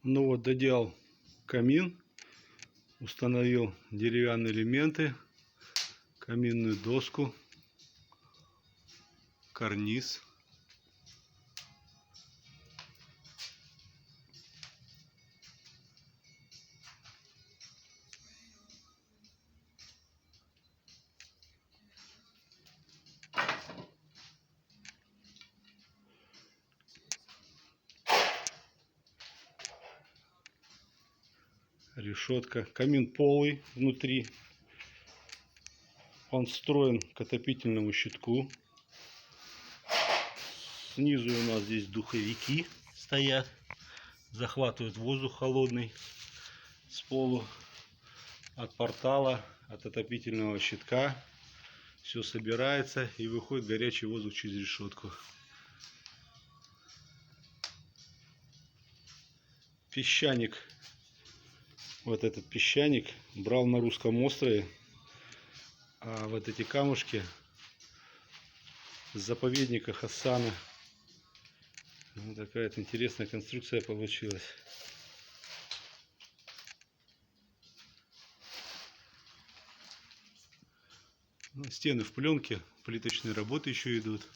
Ну вот, доделал камин, установил деревянные элементы, каминную доску, карниз. Решетка. Камин полый внутри. Он встроен к отопительному щитку. Снизу у нас здесь духовики стоят. Захватывают воздух холодный с полу. От портала, от отопительного щитка. Все собирается и выходит горячий воздух через решетку. Песчаник. Вот этот песчаник брал на Русском острове. А вот эти камушки с заповедника Хасана. Вот такая интересная конструкция получилась. Стены в пленке, плиточные работы еще идут.